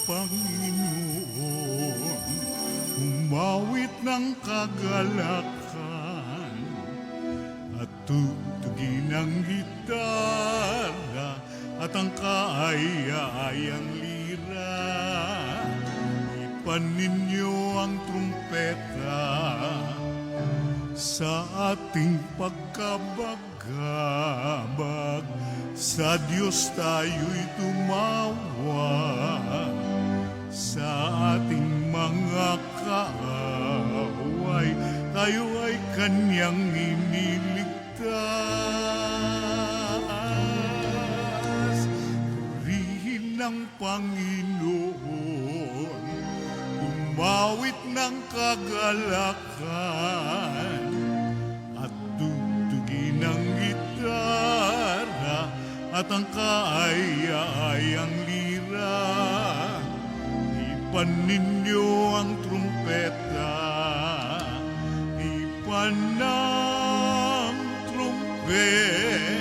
Panginoon, umawit ng kagalakan at tugtugin ang gitara at ang kaaya-ayang lira. Ipan ninyo ang trumpeta sa ating pagkabagabag. Sa Diyos tayo'y tumawag, sa ating mga kaaway tayo ay Kanyang iniligtas. Purihin ang Panginoon, umawit ng kagalakan at tugtugin ang gitara at ang kaaya-ayang lira. Ipan ninyo ang trumpeta, ipan ng trumpeta.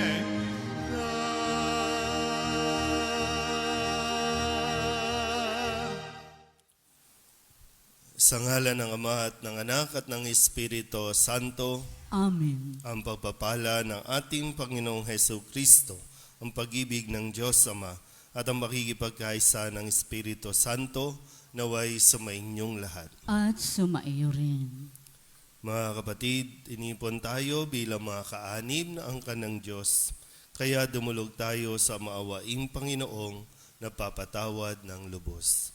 Sa ngalan ng Ama at ng Anak at ng Espiritu Santo. Amen. Ang pagpapala ng ating Panginoong Hesus Kristo, ang pag-ibig ng Diyos Ama at ang makikipagkaisa ng Espiritu Santo naway sumainyong lahat. At sumaiyo rin. Mga kapatid, inipon tayo bilang mga kaanib na angkan ng Diyos, kaya dumulog tayo sa maawaing Panginoong napapatawad ng lubos.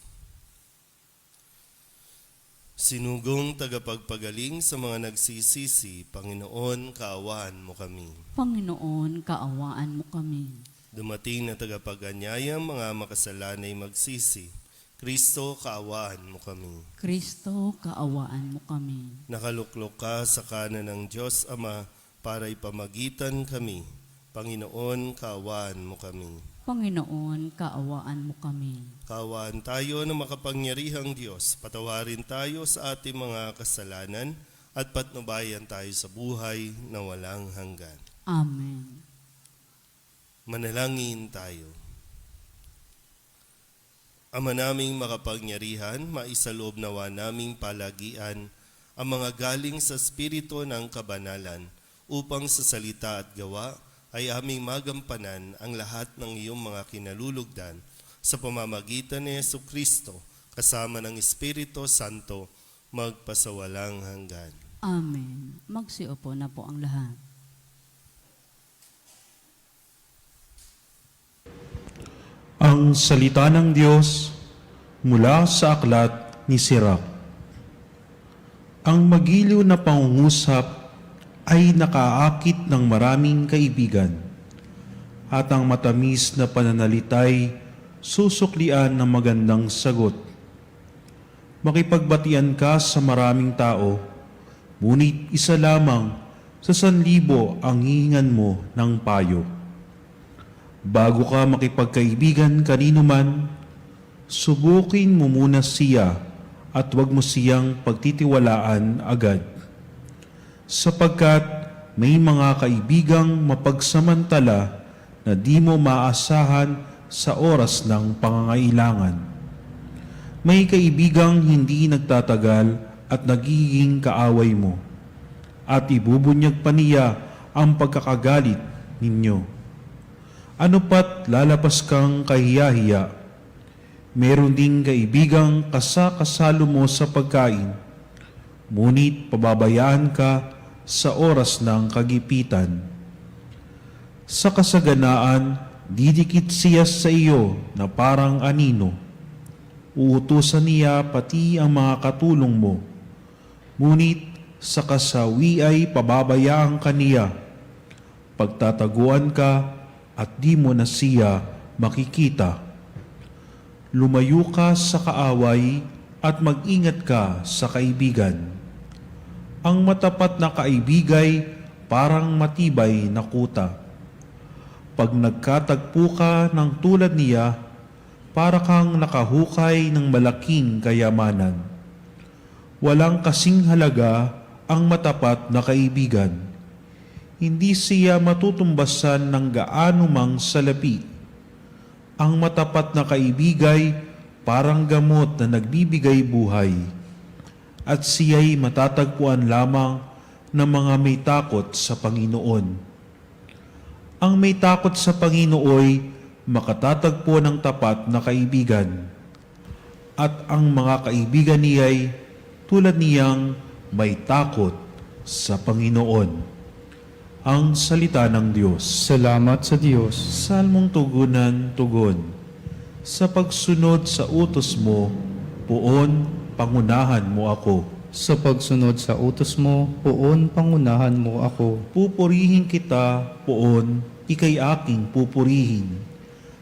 Sinugong tagapagpagaling sa mga nagsisisi, Panginoon, kaawaan mo kami. Panginoon, kaawaan mo kami. Dumating na tagapag-anyayang mga makasalanay magsisi, Kristo, kaawaan mo kami. Kristo, kaawaan mo kami. Nakaluklok ka sa kanan ng Diyos Ama para ipamagitan kami. Panginoon, kaawaan mo kami. Panginoon, kaawaan mo kami. Kaawaan tayo ng makapangyarihang Diyos. Patawarin tayo sa ating mga kasalanan at patnubayan tayo sa buhay na walang hanggan. Amen. Manalangin tayo. Ama naming makapangyarihan, maisaloob nawa naming palagian ang mga galing sa Espiritu ng kabanalan upang sa salita at gawa ay aming magampanan ang lahat ng iyong mga kinalulugdan sa pamamagitan ni Jesucristo kasama ng Espiritu Santo magpasawalang hanggan. Amen. Magsiupo na po ang lahat. Ang salita ng Diyos mula sa aklat ni Sirach. Ang magiliw na pangungusap ay nakaakit ng maraming kaibigan, at ang matamis na pananalitay susuklian ng magandang sagot. Makipagbatian ka sa maraming tao, ngunit isa lamang sa 1,000 ang hihingan mo ng payo. Bago ka makipagkaibigan kanino man, subukin mo muna siya at huwag mo siyang pagtitiwalaan agad. Sapagkat may mga kaibigang mapagsamantala na di mo maasahan sa oras ng pangangailangan. May kaibigang hindi nagtatagal at nagiging kaaway mo, at ibubunyag pa niya ang pagkakagalit ninyo. Ano pat lalapas kang kahiya-hiya? Meron ding kaibigang kasakasalo mo sa pagkain, ngunit pababayaan ka sa oras ng kagipitan. Sa kasaganaan, didikit siya sa iyo na parang anino. Uutusan niya pati ang mga katulong mo, ngunit sa kasawi ay pababayaan ka niya. Pagtataguan ka at di mo na siya makikita. Lumayo ka sa kaaway at mag-ingat ka sa kaibigan. Ang matapat na kaibigay parang matibay na kuta. Pag nagkatagpo ka ng tulad niya, para kang nakahukay ng malaking kayamanan. Walang kasing halaga ang matapat na kaibigan. Hindi siya matutumbasan ng gaano mang salapi. Ang matapat na kaibigay parang gamot na nagbibigay buhay, at siya'y matatagpuan lamang ng mga may takot sa Panginoon. Ang may takot sa Panginooy makatatagpo ng tapat na kaibigan, at ang mga kaibigan niya'y tulad niyang may takot sa Panginoon. Ang salita ng Diyos. Salamat sa Diyos. Salmong tugunan, tugon. Sa pagsunod sa utos mo, poon, pangunahan mo ako. Sa pagsunod sa utos mo, poon pangunahan mo ako. Pupurihin kita, poon, ikay aking pupurihin.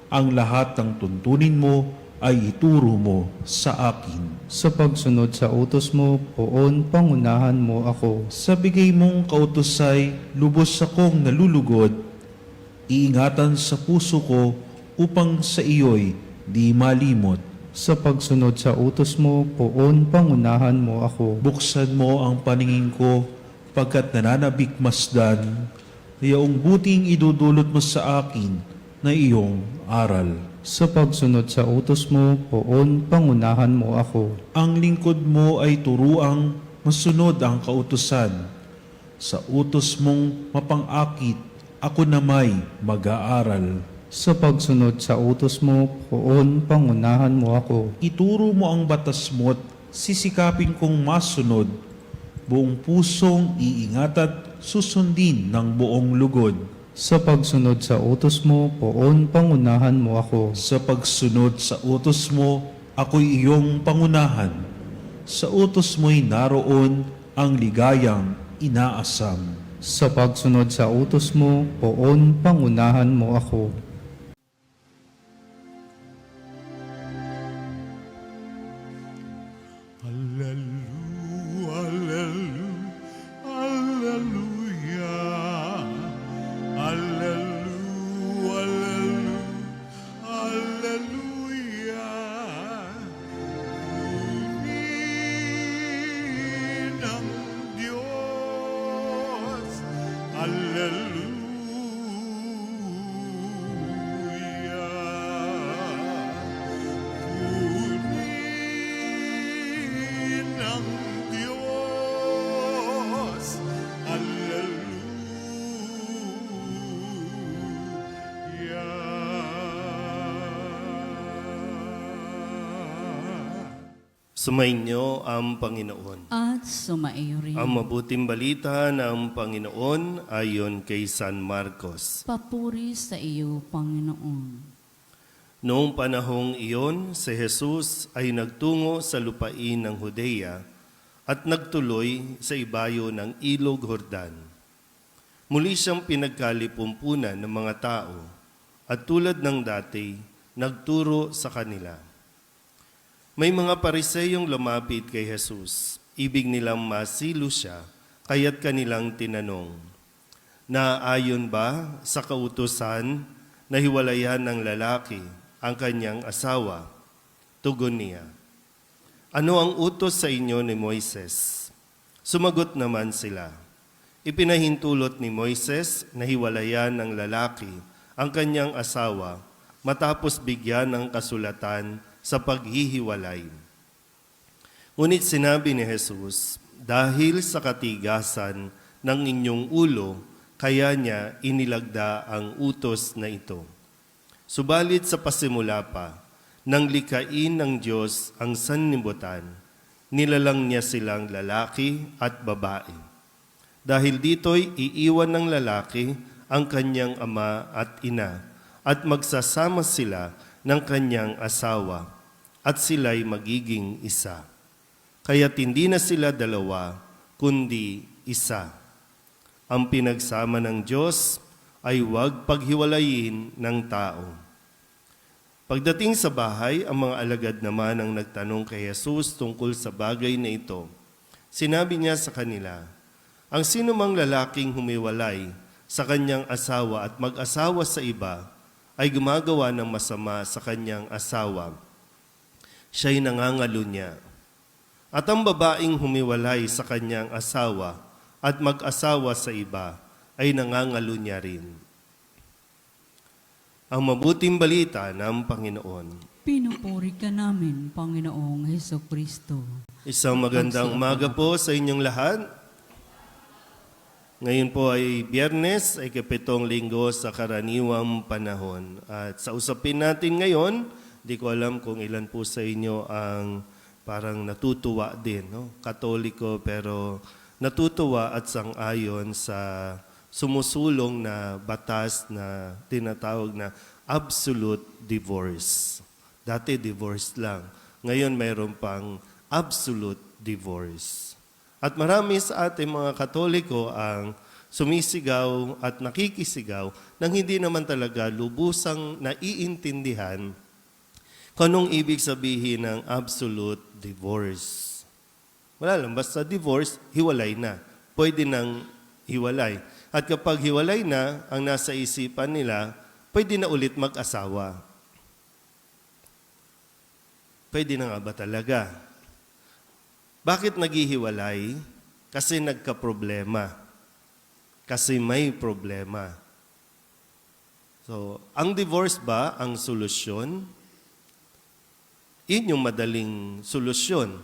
Ang lahat ng tuntunin mo ay ituro mo sa akin. Sa pagsunod sa utos mo, poon pangunahan mo ako. Sa bigay mong kautusay, lubos akong nalulugod. Iingatan sa puso ko upang sa iyo'y di malimot. Sa pagsunod sa utos mo, poon pangunahan mo ako. Buksan mo ang paningin ko pagkat nananabik masdan, iyong buting idudulot mo sa akin na iyong aral. Sa pagsunod sa utos mo, poon pangunahan mo ako. Ang lingkod mo ay turuang masunod ang kautusan. Sa utos mong mapangakit, ako na may mag-aaral. Sa pagsunod sa utos mo, poon pangunahan mo ako. Ituro mo ang batas mo't sisikapin kong masunod. Buong pusong iingat at susundin ng buong lugod. Sa pagsunod sa utos mo, poon pangunahan mo ako. Sa pagsunod sa utos mo, ako'y iyong pangunahan. Sa utos mo'y naroon ang ligayang inaasam. Sa pagsunod sa utos mo, poon pangunahan mo ako. Hallelujah, hallelujah, hallelujah. Purihin ang Diyos, hallelujah. Purihin ang Diyos, hallelujah. Sumainyo ang Panginoon. At sumaiyo rin. Ang mabuting balita ng Panginoon ayon kay San Marcos. Papuri sa iyo, Panginoon. Noong panahong iyon, si Jesus ay nagtungo sa lupain ng Judea at nagtuloy sa ibayo ng Ilog Jordan. Muli siyang pinagkalipumpunan ng mga tao at tulad ng dati, nagturo sa kanila. May mga Pariseyong lumapit kay Jesus. Ibig nilang masilo siya, kaya't kanilang tinanong, "Naayon ba sa kautusan na hiwalayan ng lalaki ang kanyang asawa?" Tugon niya, "Ano ang utos sa inyo ni Moises?" Sumagot naman sila, "Ipinahintulot ni Moises na hiwalayan ng lalaki ang kanyang asawa matapos bigyan ng kasulatan sa paghihiwalay." Ngunit sinabi ni Jesus, "Dahil sa katigasan ng inyong ulo, kaya niya inilagda ang utos na ito. Subalit sa pasimula pa, nang likain ng Diyos ang sanlibutan, nilalang niya silang lalaki at babae. Dahil dito'y iiwan ng lalaki ang kanyang ama at ina, at magsasama sila ng kanyang asawa, at sila'y magiging isa. Kaya't hindi na sila dalawa, kundi isa. Ang pinagsama ng Diyos ay huwag paghiwalayin ng tao." Pagdating sa bahay, ang mga alagad naman ang nagtanong kay Jesus tungkol sa bagay na ito. Sinabi niya sa kanila, "Ang sino mang lalaking humiwalay sa kanyang asawa at mag-asawa sa iba, ay gumagawa ng masama sa kanyang asawa. Siya'y nangangalo niya. At ang babaeng humiwalay sa kanyang asawa at mag-asawa sa iba ay nangangalo niya rin." Ang mabuting balita ng Panginoon. Pinupuri ka namin, Panginoong Heso Kristo. Isang magandang umaga po sa inyong lahat. Ngayon po ay Biyernes, ay kapitong linggo sa karaniwang panahon. At sa usapin natin ngayon, di ko alam kung ilan po sa inyo ang parang natutuwa din, no? Katoliko pero natutuwa at sang-ayon sa sumusulong na batas na tinatawag na absolute divorce. Dati divorce lang. Ngayon mayroon pang absolute divorce. At marami sa ating mga Katoliko ang sumisigaw at nakikisigaw nang hindi naman talaga lubusang naiintindihan kung anong ibig sabihin ng absolute divorce. Wala lang, basta divorce, hiwalay na. Pwede nang hiwalay. At kapag hiwalay na, ang nasa isipan nila, pwede na ulit mag-asawa. Pwede na nga ba talaga? Bakit naghihiwalay? Kasi nagka-problema. Kasi may problema. So, ang divorce ba ang solusyon? Yun yung madaling solusyon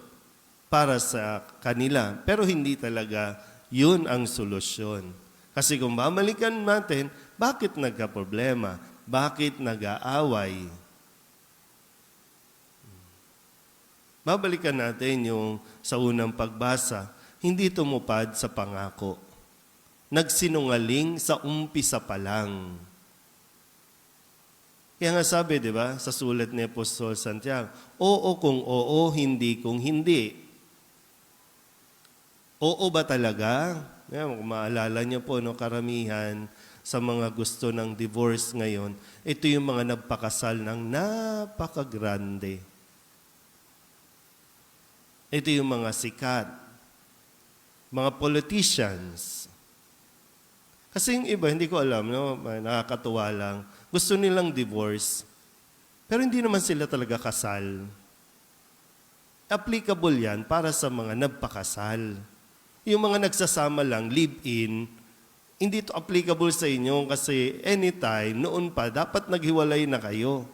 para sa kanila. Pero hindi talaga yun ang solusyon. Kasi kung mamalikan natin, bakit nagka-problema? Bakit nag-aaway? Babalikan natin yung sa unang pagbasa, hindi tumupad sa pangako. Nagsinungaling sa umpisa pa lang. Kaya nga sabi, di ba, sa sulat ni Apostol Santiago, oo kung oo, hindi kung hindi. Oo ba talaga? Kung maalala niyo po, no, karamihan sa mga gusto ng divorce ngayon, ito yung mga nagpakasal ng napakagrande. Ito yung mga sikat, mga politicians. Kasi yung iba, hindi ko alam, no? Nakakatuwa lang. Gusto nilang divorce, pero hindi naman sila talaga kasal. Applicable yan para sa mga nagpakasal. Yung mga nagsasama lang, live-in, hindi ito applicable sa inyo kasi anytime, noon pa, dapat naghiwalay na kayo.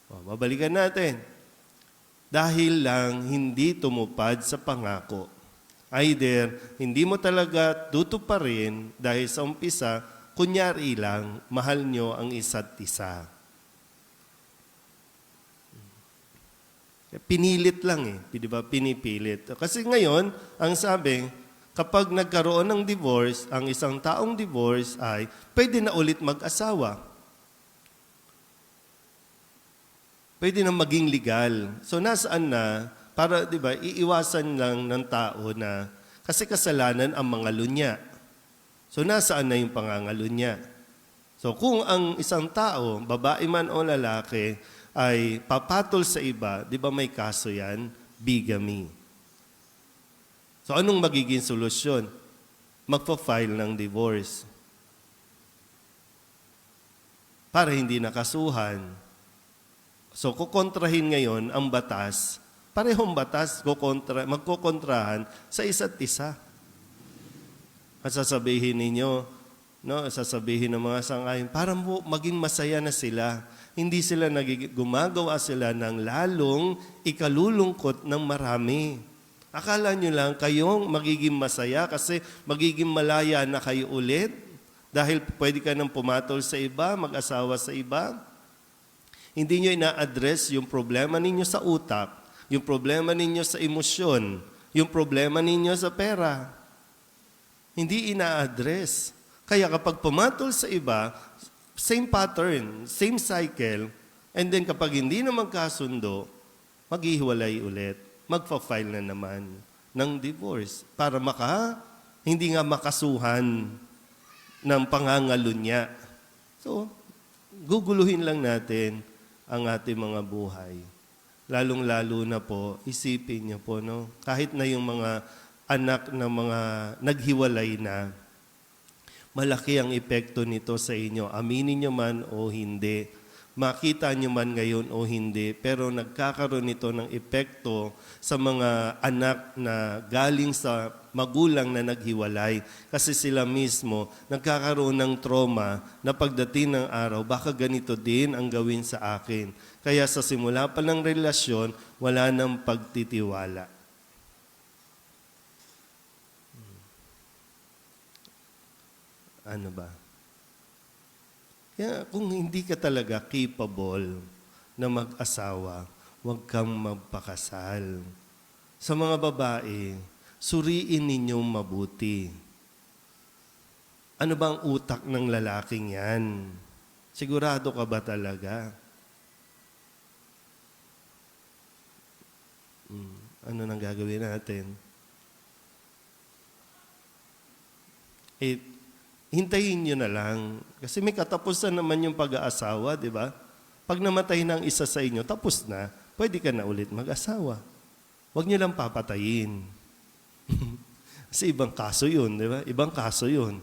Babalikan natin. Dahil lang hindi tumupad sa pangako. Either hindi mo talaga tutuparin dahil sa umpisa, kunyari lang, mahal nyo ang isa't isa. Pinilit lang di ba? Pinipilit. Kasi ngayon, ang sabi, kapag nagkaroon ng divorce, ang isang taong divorce ay pwede na ulit mag-asawa. Pwede na maging legal. So nasaan na, para, di ba, iiwasan lang ng tao na, kasi kasalanan ang mga lunya. So nasaan na yung pangangalunya? So kung ang isang tao, babae man o lalaki, ay papatol sa iba, di ba may kaso yan? Bigamy. So anong magiging solusyon? Magpa-file ng divorce. Para hindi nakasuhan. So, kukontrahin ngayon ang batas, parehong batas magkukontrahan sa isa't isa. At sasabihin ninyo, no, sasabihin ng mga sangayon, para maging masaya na sila. Hindi sila gumagawa sila ng lalong ikalulungkot ng marami. Akala nyo lang kayong magiging masaya kasi magiging malaya na kayo ulit dahil pwede ka nang pumatol sa iba, mag-asawa sa iba. Hindi nyo ina-address yung problema ninyo sa utak, yung problema ninyo sa emosyon, yung problema ninyo sa pera. Hindi ina-address. Kaya kapag pumatol sa iba, same pattern, same cycle, and then kapag hindi na magkasundo, maghihiwalay ulit, magpa-file na naman ng divorce para hindi nga makasuhan ng pangangalunya. So, guguluhin lang natin ang ating mga buhay. Lalong-lalo na po, isipin niyo po, no? Kahit na yung mga anak na mga naghiwalay na, malaki ang epekto nito sa inyo. Aminin niyo man o hindi, makita niyo man ngayon o hindi, pero nagkakaroon nito ng epekto sa mga anak na galing sa magulang na naghiwalay kasi sila mismo nagkakaroon ng trauma na pagdating ng araw, baka ganito din ang gawin sa akin. Kaya sa simula pa ng relasyon, wala nang pagtitiwala. Ano ba? Kaya kung hindi ka talaga capable na mag-asawa, huwag kang magpakasal. Sa mga babae, suriin ninyong mabuti. Ano ba ang utak ng lalaking yan? Sigurado ka ba talaga? Ano nang gagawin natin? Hintayin nyo na lang. Kasi may katapusan naman yung pag-aasawa, di ba? Pag namatay ng isa sa inyo, tapos na, pwede ka na ulit mag-asawa. Huwag nyo lang papatayin. Kasi ibang kaso yun, di ba? Ibang kaso yun.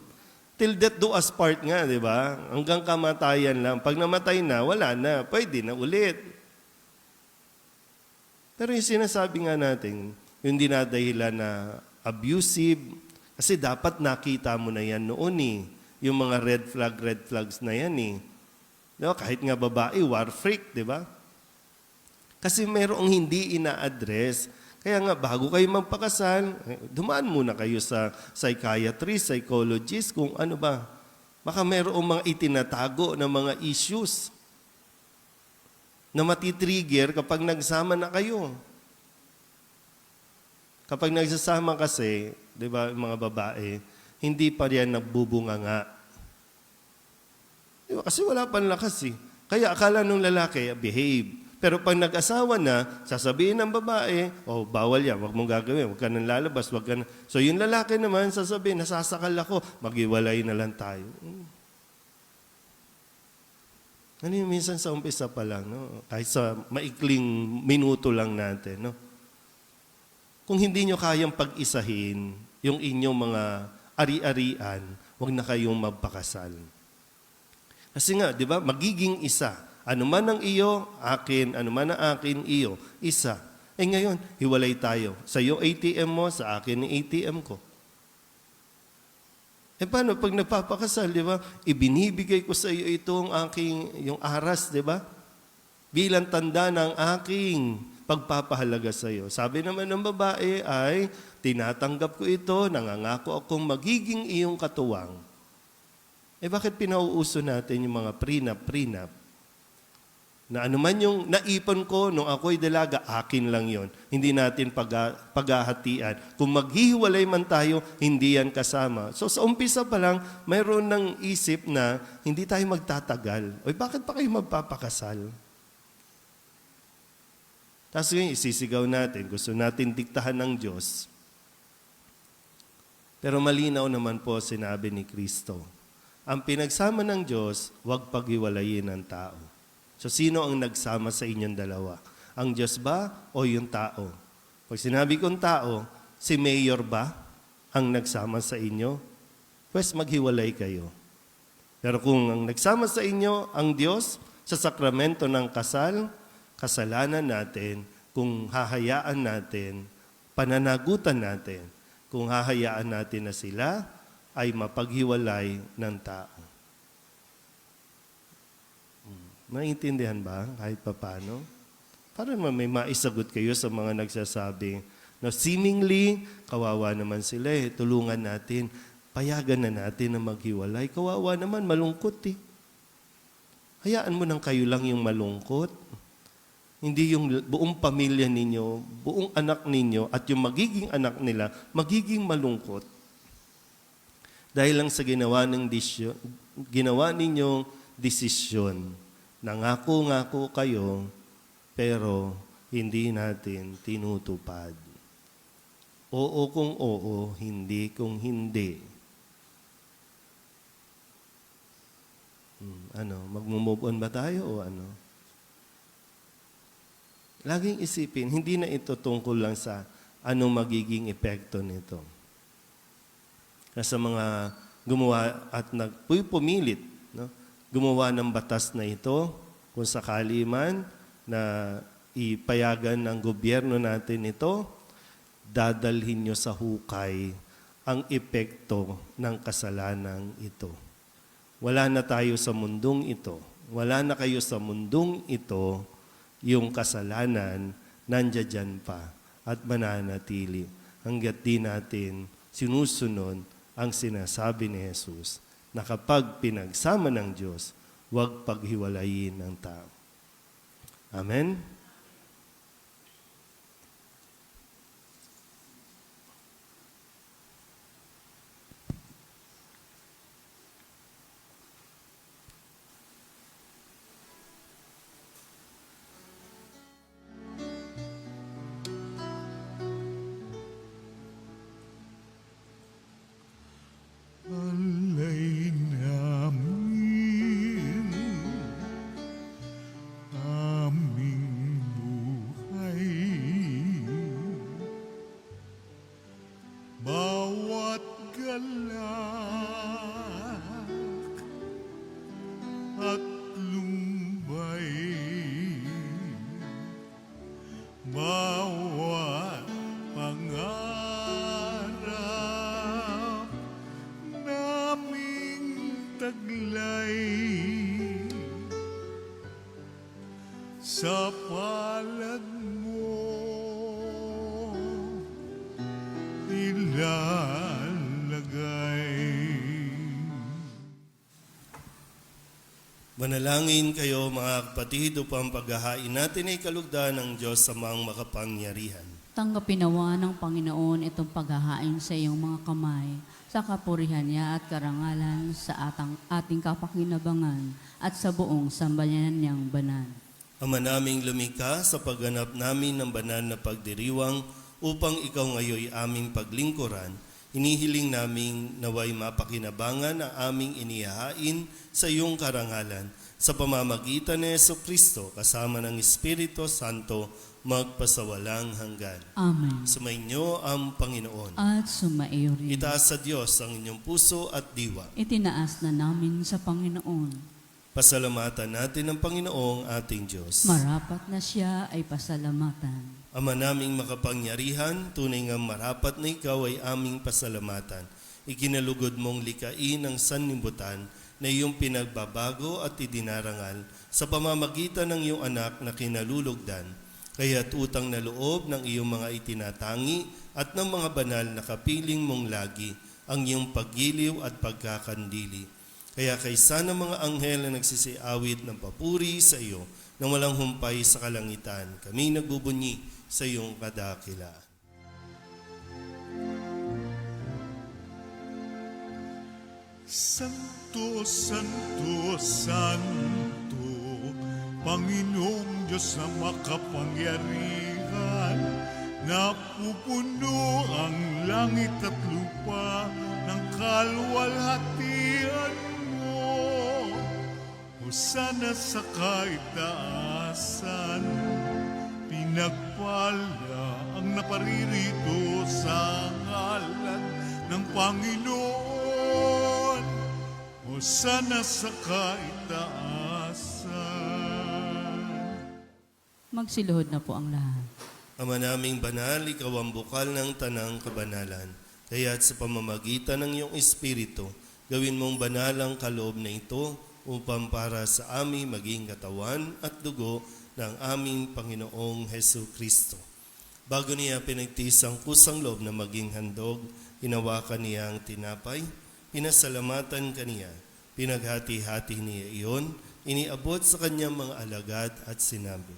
Till death do us part nga, di ba? Hanggang kamatayan lang. Pag namatay na, wala na. Pwede na ulit. Pero yung sinasabi nga natin, yung dinadahilan na abusive, kasi dapat nakita mo na yan noon eh. Yung mga red flags na yan eh. No, kahit nga babae, war freak, di ba? Kasi mayroong hindi ina-address. Kaya nga, bago kayo magpakasal, dumaan muna kayo sa psychiatrist, psychologist, kung ano ba. Baka mayroong mga itinatago na mga issues na matitrigger kapag nagsama na kayo. Kapag nagsasama kasi, di ba, mga babae, hindi pa yan nagbubunganga. Di ba? Kasi wala pang lakas eh. Kaya akala nung lalaki, behave. Pero pag nag-asawa na, sasabihin ng babae, bawal yan, wag mong gagawin, wag ka nang lalabas, wag ka na. So yung lalaki naman, sasabihin, nasasakal ako, maghiwalay na lang tayo. Ano yung minsan sa umpisa pa lang, no? Kahit sa maikling minuto lang natin, no? Kung hindi nyo kayang pag-isahin yung inyong mga ari-arian, huwag na kayong magpakasal. Kasi nga, di ba, magiging isa. Ano man ang iyo, akin. Ano man ang akin, iyo. Isa. Ngayon, hiwalay tayo. Sa iyo ATM mo, sa akin yung ATM ko. Paano pag nagpapakasal, di ba? Ibinibigay ko sa iyo itong aking, yung aras, di ba? Bilang tanda ng aking pagpapahalaga sa iyo. Sabi naman ng babae ay, tinatanggap ko ito, nangangako akong magiging iyong katuwang. Bakit pinauuso natin yung mga prenup? Na ano man yung naipon ko nung ako'y dalaga, akin lang yon. Hindi natin paghahatian. Kung maghihiwalay man tayo, hindi yan kasama. So sa umpisa pa lang, mayroon ng isip na hindi tayo magtatagal. Bakit pa kayo magpapakasal? Tapos ngayon, isisigaw natin, gusto natin diktahan ng Diyos. Pero malinaw naman po sinabi ni Kristo, ang pinagsama ng Diyos, huwag paghiwalayin ng tao. So sino ang nagsama sa inyong dalawa? Ang Diyos ba o yung tao? Pag sinabi kong tao, si Mayor ba ang nagsama sa inyo? Pues maghiwalay kayo. Pero kung ang nagsama sa inyo, ang Diyos, sa sakramento ng kasal, kasalanan natin, kung hahayaan natin, pananagutan natin, kung hahayaan natin na sila ay mapaghiwalay ng tao. Naiintindihan ba kahit papano? Para may maisagot kayo sa mga nagsasabi na seemingly, kawawa naman sila tulungan natin, payagan na natin na maghiwalay. Kawawa naman, malungkot Hayaan mo nang kayo lang yung malungkot. Hindi yung buong pamilya ninyo, buong anak ninyo, at yung magiging anak nila, magiging malungkot. Dahil lang sa ginawa ninyong desisyon. Nangako-ngako kayo, pero hindi natin tinutupad. Oo kung oo, hindi kung hindi. Magmo-move on ba tayo o ano? Laging isipin, hindi na ito tungkol lang sa anong magiging epekto nito. Sa mga gumawa at pumilit, gumawa ng batas na ito, kung sakali man na ipayagan ng gobyerno natin ito, dadalhin nyo sa hukay ang epekto ng kasalanang ito. Wala na tayo sa mundong ito. Wala na kayo sa mundong ito, yung kasalanan nandiyan pa at mananatili hanggat di natin sinusunod ang sinasabi ni Jesus na kapag pinagsama ng Diyos, huwag paghiwalayin ng tao. Amen? Alay namin aming buhay, bawat galak at lumbay, bawat pangarap naming taglay sa palad mo ilalagay. Manalangin kayo mga kapatid upang paghahain natin ay kalugdan ng Diyos sa mga makapangyarihan. Tanggapin nawa ng Panginoon itong paghahain sa iyong mga kamay, sa kapurihan niya at karangalan sa ating kapakinabangan at sa buong sambayanan niyang banal. Ama naming lumikha, sa pagganap namin ng banal na pagdiriwang upang ikaw ngayoy aming paglingkuran, hinihiling naming naway mapakinabangan ang aming inihahain sa iyong karangalan sa pamamagitan ni Jesucristo kasama ng Espiritu Santo magpasawalang hanggan. Amen. Sumainyo ang Panginoon. At sumaiyo rin. Itaas sa Diyos ang inyong puso at diwa. Itinaas na namin sa Panginoon. Pasalamatan natin ang Panginoong ating Diyos. Marapat na siya ay pasalamatan. Ama naming makapangyarihan, tunay nga marapat na ikaw ay aming pasalamatan. Ikinalugod mong likain ang sanlibutan na iyong pinagbabago at idinarangal sa pamamagitan ng iyong anak na kinalulugdan. Kaya't utang na loob ng iyong mga itinatangi at ng mga banal na kapiling mong lagi ang iyong paggiliw at pagkakandili. Kaya kaysa ng mga anghel na nagsisiawit ng papuri sa iyo nang walang humpay sa kalangitan, kami nagbubunyi sa iyong kadakilaan. Santo, Santo, Santo, Panginoong Diyos na makapangyarihan, napupuno ang langit at lupa ng kalwalhatian mo. Hosana sa kaitaasan, pinagpala ang naparirito sa ngalan ng Panginoon. Hosana sa kaitaasan. Magsiluhod na po ang lahat. Ama naming banal, ikaw ang bukal ng tanang kabanalan. Kaya't sa pamamagitan ng iyong Espiritu, gawin mong banal ang kaloob na ito upang para sa aming maging katawan at dugo ng aming Panginoong Hesu Kristo. Bago niya pinagtiis ang kusang loob na maging handog, hinawakan niya ang tinapay, pinasalamatan kaniya, pinaghati-hati niya iyon, iniabot sa kanyang mga alagad at sinabi,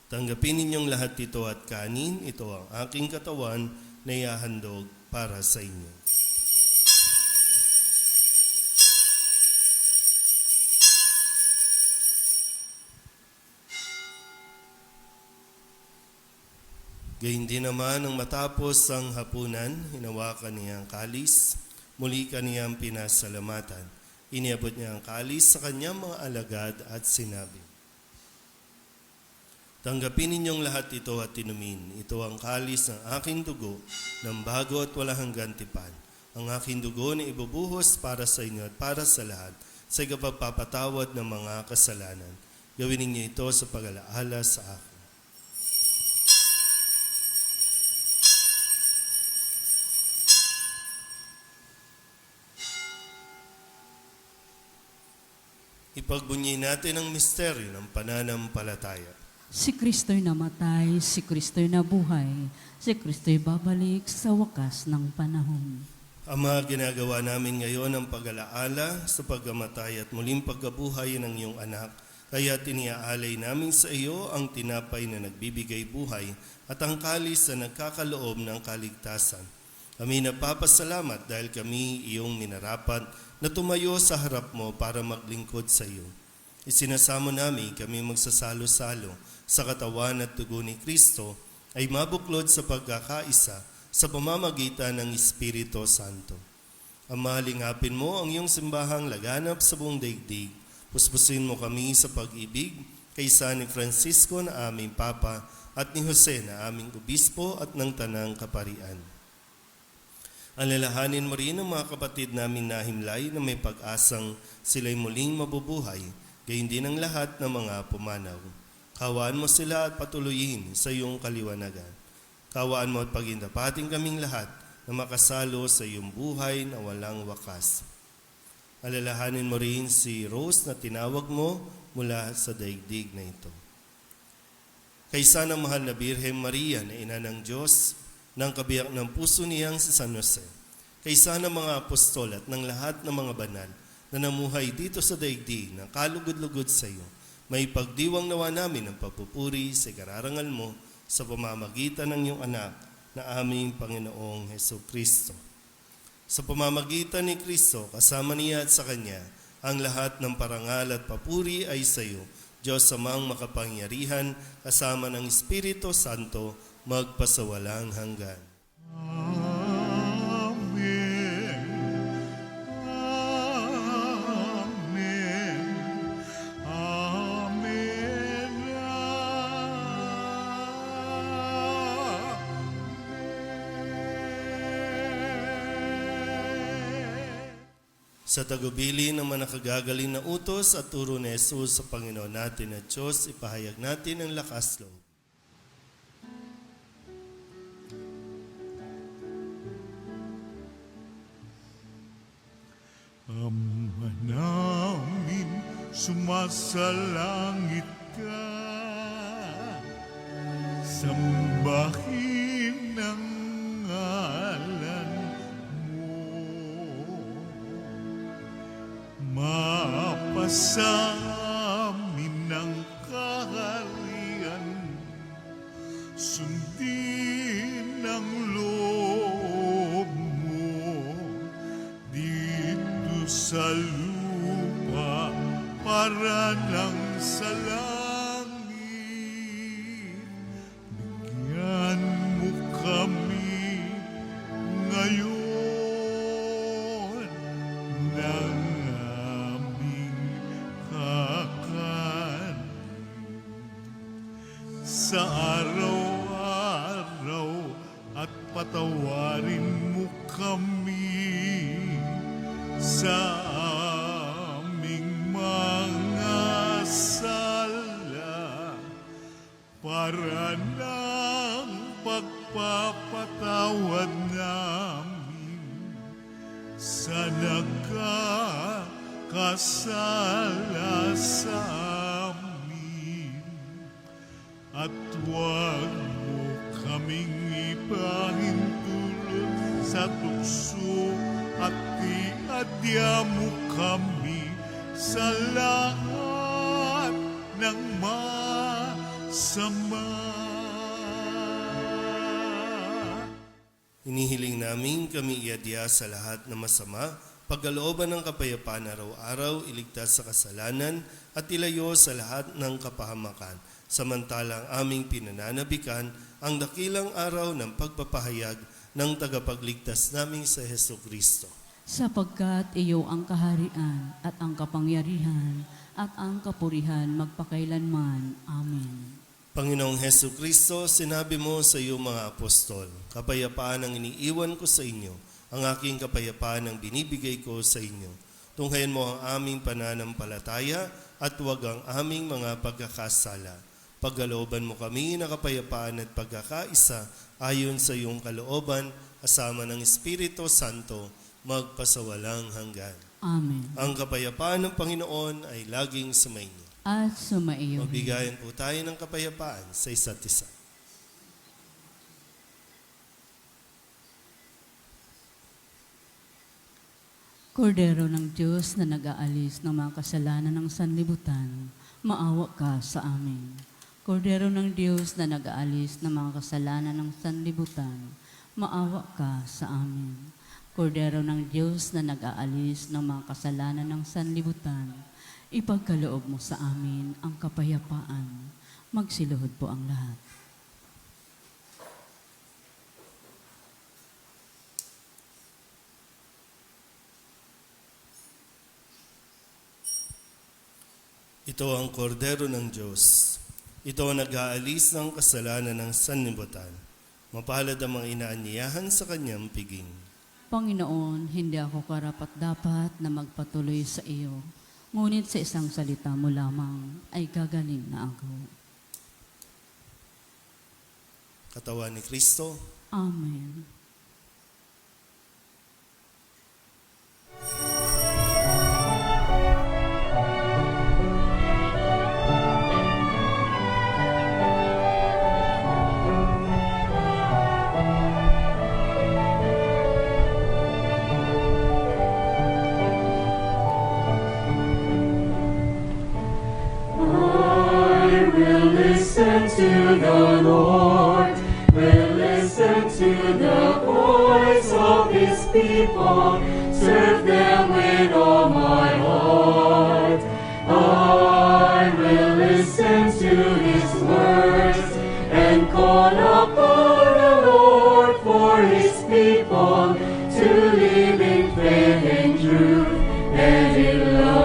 tanggapin ninyong lahat ito at kanin, ito ang aking katawan na ihahandog para sa inyo. Gayun din naman nang matapos ang hapunan, hinawakan niya ang kalis, muli kaniyang pinasalamatan. Iniabot niya ang kalis sa kanyang mga alagad at sinabi, tanggapin ninyong lahat ito at inumin. Ito ang kalis ng aking dugo, ng bago at walang hanggang tipan. Ang aking dugo na ibubuhos para sa inyo at para sa lahat, sa ikapagpapatawad ng mga kasalanan. Gawin ninyo ito sa pag-alaala sa akin. Ipagbunyi natin ang misteryo ng pananampalataya. Si Kristo'y namatay, si Kristo'y nabuhay, si Kristo'y babalik sa wakas ng panahon. Ama, ginagawa namin ngayon ang pag-alaala sa pagkamatay at muling pagkabuhay ng iyong anak. Kaya tiniaalay namin sa iyo ang tinapay na nagbibigay buhay at ang kalis na nagkakaloob ng kaligtasan. Kami napapasalamat dahil kami iyong minarapat na tumayo sa harap mo para maglingkod sa iyo. Isinasamo namin kami magsasalo-salo sa katawan at dugo ni Kristo ay mabuklod sa pagkakaisa sa pamamagitan ng Espiritu Santo. Ama, lingapin mo ang iyong simbahang laganap sa buong daigdig. Puspusin mo kami sa pag-ibig kay San Francisco na aming Papa at ni Jose na aming Obispo at ng Tanang Kaparian. Alalahanin mo rin ang mga kapatid namin na himlay na may pag-asang sila'y muling mabubuhay, gayon din ang lahat ng mga pumanaw. Kawaan mo sila at patuloyin sa iyong kaliwanagan. Kawaan mo at pagindapating kaming lahat na makasalo sa iyong buhay na walang wakas. Alalahanin mo rin si Rose na tinawag mo mula sa daigdig na ito. Kaysa ng mahal na Birhen Maria na ina ng Diyos, ng kabiyak ng puso niyang si San Jose, kaysa ng mga apostol at ng lahat ng mga banal na namuhay dito sa daigdig na kalugod-lugod sa iyo, may pagdiwang nawa namin ang papupuri sa kararangal mo sa pamamagitan ng iyong anak na aming Panginoong Hesukristo. Sa pamamagitan ni Kristo, kasama niya at sa Kanya, ang lahat ng parangal at papuri ay sa iyo, Diyos Amang makapangyarihan, kasama ng Espiritu Santo, magpasawalang hanggan. Amen. Amen. Sa tagubili ng mga nakagagaling na utos at turo ni Jesus sa Panginoon natin at Diyos, ipahayag natin ang lakas loob. Ama namin, sumasalangit ka, sambahin ang ngalan mo. Mapasa amin ang kaharian, sundin ang loob mo dito sa lupa para nang sa langit. Bigyan mo kami ngayon ng aming kakanin. Sa araw-araw at patawarin mo kami sa aming mga sala para ng pagpapatawad namin sa nagkakasala sa amin. At huwag mo kaming ipahintulot sa tukso at iadya mo kami sa lahat ng masama. Hinihiling namin kami iadya sa lahat ng masama, pagkalooban ng kapayapaan araw-araw, iligtas sa kasalanan at ilayo sa lahat ng kapahamakan. Samantalang aming pinananabikan ang dakilang araw ng pagpapahayag ng tagapagligtas naming sa Hesukristo. Sapagkat iyo ang kaharian at ang kapangyarihan at ang kapurihan magpakailanman. Amen. Panginoong Hesukristo, sinabi mo sa iyong mga apostol, kapayapaan ang iniiwan ko sa inyo, ang aking kapayapaan ang binibigay ko sa inyo. Tunghayan mo ang aming pananampalataya at huwag ang aming mga pagkakasala. Pagkalooban mo kami na kapayapaan at pagkakaisa ayon sa iyong kalooban, kasama ng Espiritu Santo, magpasawalang hanggan. Amen. Ang kapayapaan ng Panginoon ay laging sumainyo. At sumaiyo. Mabigayan po tayo ng kapayapaan sa isa't isa. Kordero ng Diyos na nag-aalis ng mga kasalanan ng sanlibutan, maawa ka sa amin. Kordero ng Diyos na nag-aalis ng mga kasalanan ng sanlibutan, maawa ka sa amin. Kordero ng Diyos na nag-aalis ng mga kasalanan ng sanlibutan, ipagkaloob mo sa amin ang kapayapaan. Magsiluhod po ang lahat. Ito ang kordero ng Diyos. Ito ang nag-aalis ng kasalanan ng sanlibutan. Mapalad ang mga inaanyayahan sa kanyang piging. Panginoon, hindi ako karapat-dapat na magpatuloy sa iyo, ngunit sa isang salita mo lamang ay gagaling na ako. Katawan ni Kristo. Amen. To the Lord, will listen to the voice of His people, serve them with all my heart. I will listen to His words and call upon the Lord for His people to live in faith and truth and in love.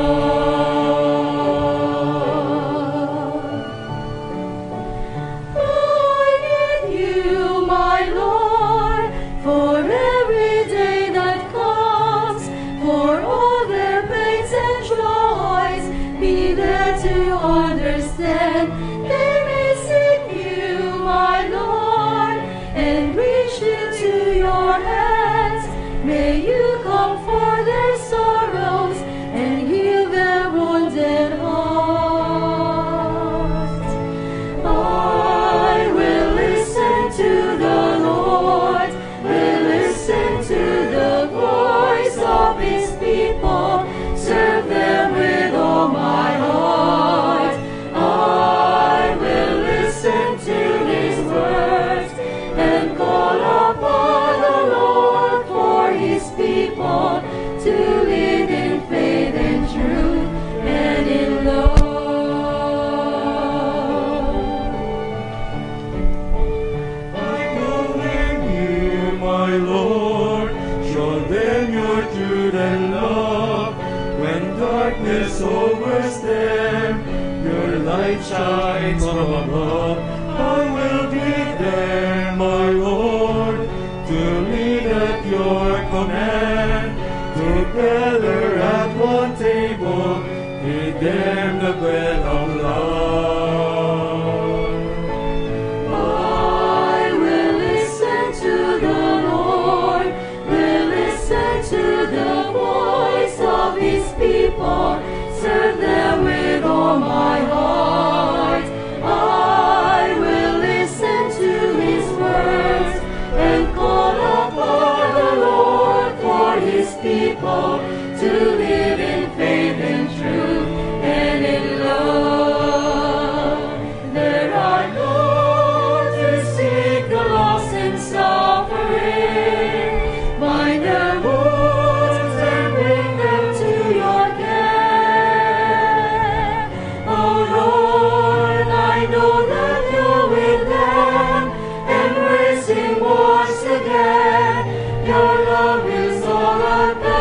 Understand, they may seek you, my Lord, and reach into your hands. May you comfort their sorrows and heal their wounded hearts. I will listen to the Lord, will listen to the voice of His people, serve them with all my heart. To live in faith and truth and in love. I commend you, my Lord, show them your truth and love. When darkness overtakes them, your light shines from above. I will be there, my Lord, to lead at your command. Together at one table, feed them the bread of love. I will listen to the Lord, will listen to the voice of His people, serve them with all my heart. I will listen to His words and call upon the Lord for His people to live in faith and truth and in love. There are those who seek the lost and suffering, bind their wounds and bring them to your care. Oh Lord, I know that you're with them, embracing once again. Your love is all I bear.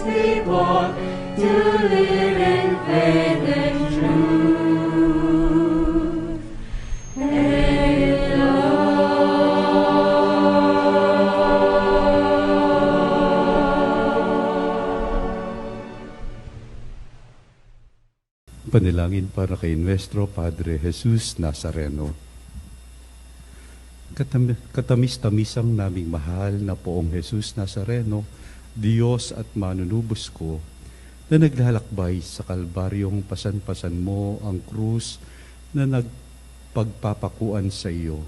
people to live in faith and truth. Hail, Panalangin para kay Nuestro Padre Jesus Nazareno. Katamis-tamisang naming mahal na Poong Jesus Nazareno, Diyos at manunubos ko, na naglalakbay sa Kalbaryong pasan-pasan mo ang krus na nagpagpapakuan sa iyo.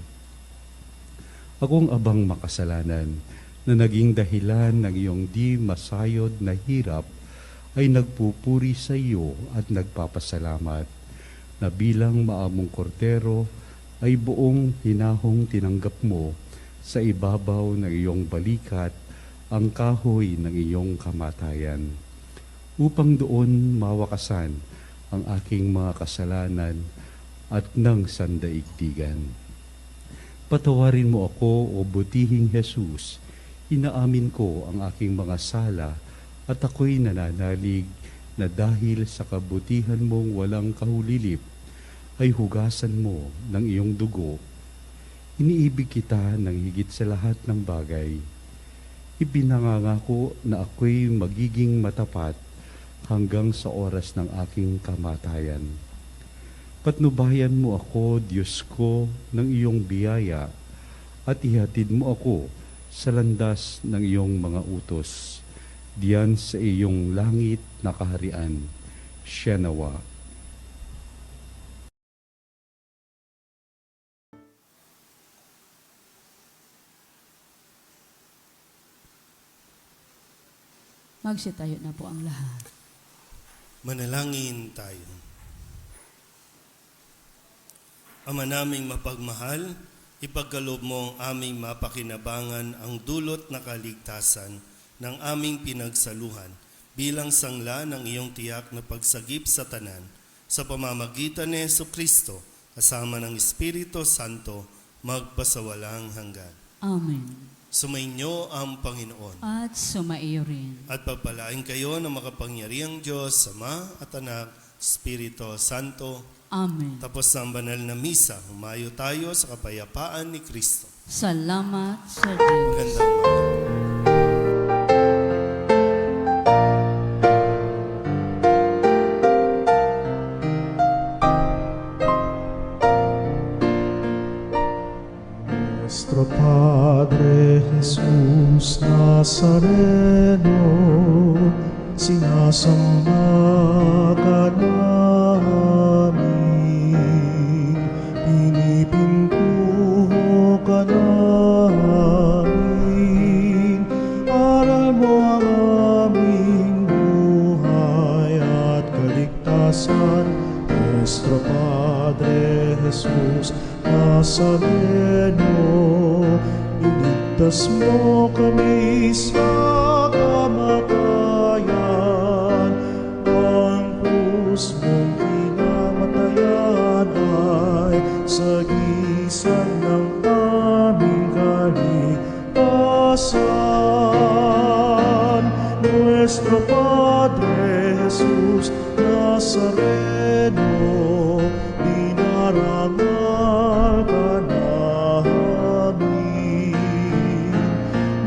Akong abang makasalanan na naging dahilan ng iyong di masayod na hirap ay nagpupuri sa iyo at nagpapasalamat na bilang maamong kordero ay buong hinahong tinanggap mo sa ibabaw ng iyong balikat ang kahoy ng iyong kamatayan, upang doon mawakasan ang aking mga kasalanan at ng sandaigdigan. Patawarin mo ako, o butihing Jesus, inaamin ko ang aking mga sala at ako'y nananalig na dahil sa kabutihan mong walang kahulilip, ay hugasan mo ng iyong dugo. Iniibig kita ng higit sa lahat ng bagay. Ipinangangako na ako'y magiging matapat hanggang sa oras ng aking kamatayan. Patnubayan mo ako, Diyos ko, ng iyong biyaya at ihatid mo ako sa landas ng iyong mga utos, diyan sa iyong langit na kaharian. Siya nawa. Magsitayo na po ang lahat. Manalangin tayo. Ama naming mapagmahal, ipagkaloob mo ang aming mapakinabangan ang dulot na kaligtasan ng aming pinagsaluhan bilang sangla ng iyong tiyak na pagsagip sa tanan sa pamamagitan ni Jesucristo kasama ng Espiritu Santo magpasawalang hanggan. Amen. Sumainyo ang Panginoon. At sumaiyo rin. At pagpalain kayo ng makapangyarihang Diyos, Ama at Anak, Espiritu Santo. Amen. Tapos ang banal na misa, humayo tayo sa kapayapaan ni Kristo. Salamat sa Diyos. Magandang umaga. Nuestro Padre Jesus Nazareno, sinasamba ka namin, pinipintuho ka namin, aral mo ang aming buhay at kaligtasan. Nuestro Padre Jesus Nazareno, iligtas mo kami sa kamatayan. Ang krus mong pinamatayan ay sagisag ng aming kaligtasan. Nuestro Padre Jesus Nazareno, dinarangal ka namin.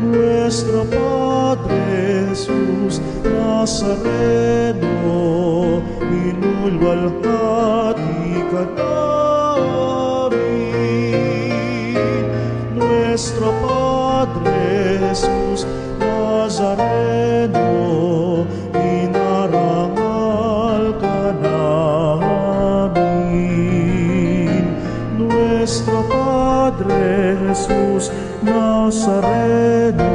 Nuestro Padre Jesus Nazareno, minulwalhati ka namin. Nuestro Padre Jesus Nazareno, dinarangal ka namin. Nuestro Padre Jesus Nazareno,